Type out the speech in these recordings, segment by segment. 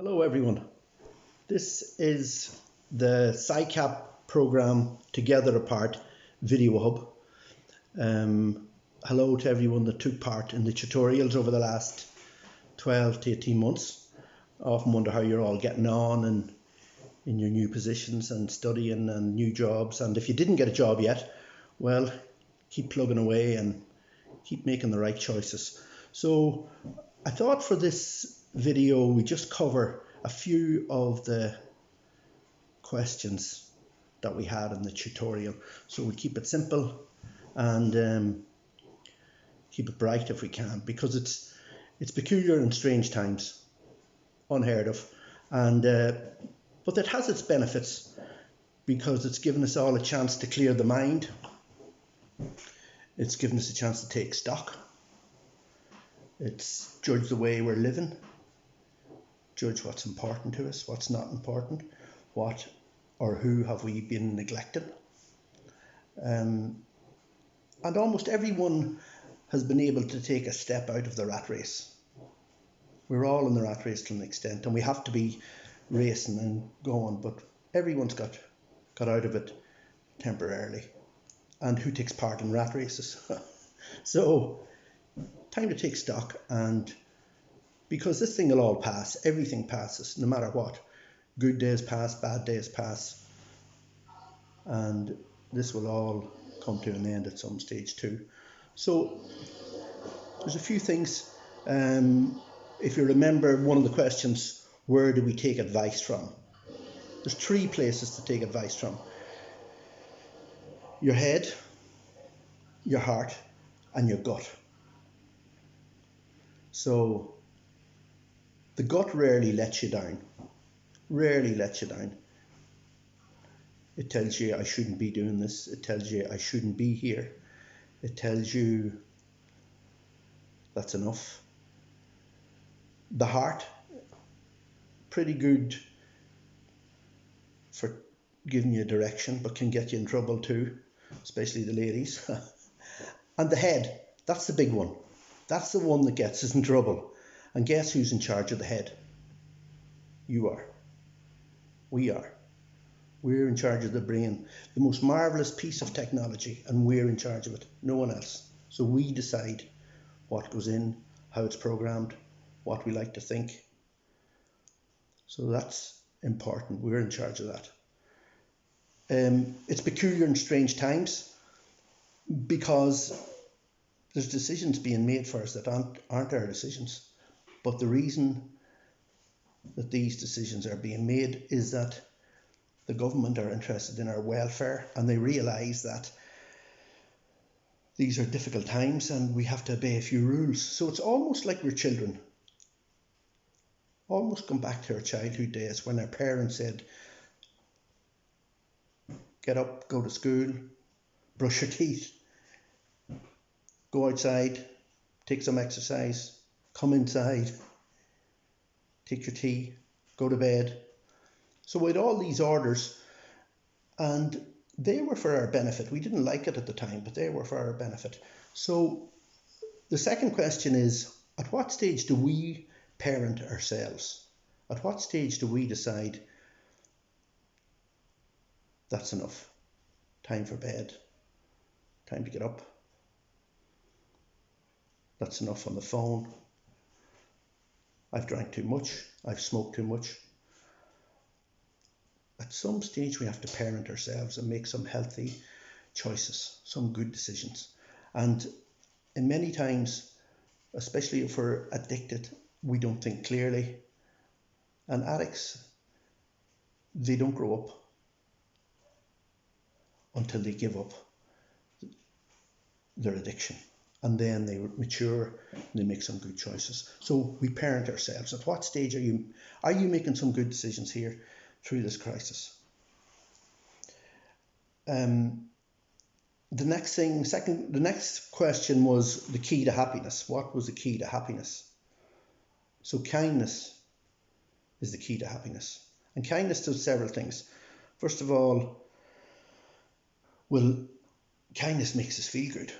Hello everyone. This is the SciCap program Together Apart video hub. Hello to everyone that took part in the tutorials over the last 12 to 18 months. I often wonder how you're all getting on and in your new positions and studying and new jobs. And if you didn't get a job yet, well, keep plugging away and keep making the right choices. So I thought for this video we just cover a few of the questions that we had in the tutorial. So we'll keep it simple and keep it bright if we can, because it's peculiar and strange times, unheard of, and but it has its benefits because it's given us all a chance to clear the mind. It's given us a chance to take stock. It's judge the way we're living, judge what's important to us, what's not important, what or who have we been neglecting. And almost everyone has been able to take a step out of the rat race. We're all in the rat race to an extent, and we have to be racing and going, but everyone's got out of it temporarily. And who takes part in rat races? So, time to take stock, and because this thing will all pass, everything passes, no matter what. Good days pass, bad days pass, and this will all come to an end at some stage too. So there's a few things. If you remember one of the questions, where do we take advice from? There's three places to take advice from: your head, your heart, and your gut. So the gut rarely lets you down. Rarely lets you down. It tells you I shouldn't be doing this. It tells you I shouldn't be here. It tells you that's enough. The heart, pretty good for giving you direction, but can get you in trouble too, especially the ladies. And the head, that's the big one. That's the one that gets us in trouble. And guess who's in charge of the head? You are. We are. We're in charge of the brain, the most marvellous piece of technology, and we're in charge of it, no one else. So we decide what goes in, how it's programmed, what we like to think. So that's important. We're in charge of that. It's peculiar and strange times because there's decisions being made for us that aren't our decisions. But the reason that these decisions are being made is that the government are interested in our welfare, and they realise that these are difficult times and we have to obey a few rules. So it's almost like we're children. Almost come back to our childhood days when our parents said, get up, go to school, brush your teeth, go outside, take some exercise, come inside, take your tea, go to bed. So we had all these orders, and they were for our benefit. We didn't like it at the time, but they were for our benefit. So the second question is, at what stage do we parent ourselves? At what stage do we decide that's enough? Time for bed. Time to get up. That's enough on the phone. I've drank too much. I've smoked too much. At some stage we have to parent ourselves and make some healthy choices, some good decisions. And in many times, especially if we're addicted, we don't think clearly. And addicts, they don't grow up until they give up their addiction. And then they mature and they make some good choices. So we parent ourselves. At what stage are you making some good decisions here through this crisis? The next question was the key to happiness. What was the key to happiness? So kindness is the key to happiness. And kindness does several things. First of all, kindness makes us feel good.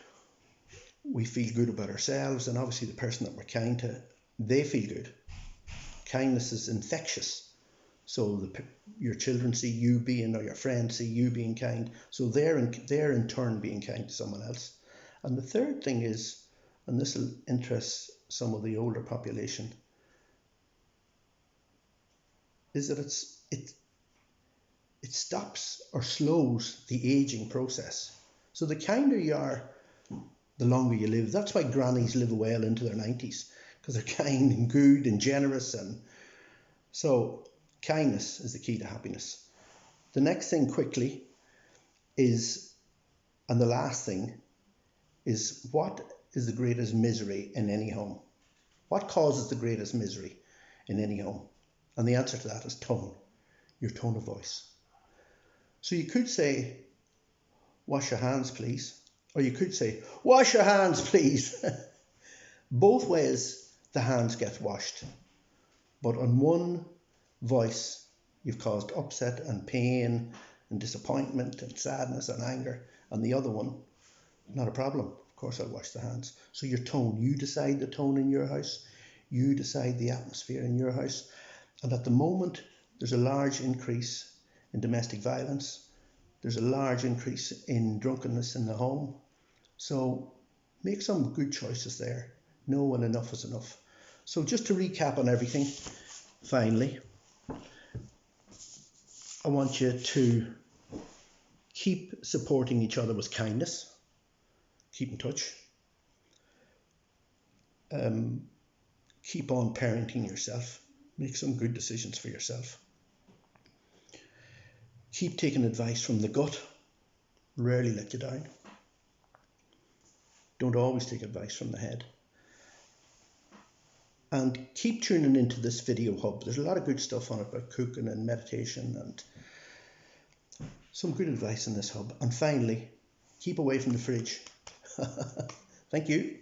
We feel good about ourselves, and obviously the person that we're kind to, they feel good. Kindness is infectious. So your children see you being, or your friends see you being kind. So they're in turn being kind to someone else. And the third thing is, and this will interest some of the older population, is that it stops or slows the aging process. So the kinder you are, the longer you live. That's why grannies live well into their 90s, because they're kind and good and generous. And so kindness is the key to happiness. The next thing quickly is, and the last thing is, what is the greatest misery in any home? What causes the greatest misery in any home? And the answer to that is tone, your tone of voice. So you could say, wash your hands, please. Or you could say, wash your hands, please. Both ways the hands get washed. But on one voice, you've caused upset and pain and disappointment and sadness and anger. And the other one, not a problem. Of course, I'll wash the hands. So your tone, you decide the tone in your house. You decide the atmosphere in your house. And at the moment, there's a large increase in domestic violence. There's a large increase in drunkenness in the home. So make some good choices there. Know when enough is enough. So just to recap on everything, finally, I want you to keep supporting each other with kindness. Keep in touch. Keep on parenting yourself. Make some good decisions for yourself. Keep taking advice from the gut. Rarely let you down. Don't always take advice from the head. And keep tuning into this video hub. There's a lot of good stuff on it about cooking and meditation and some good advice in this hub. And finally, keep away from the fridge. Thank you.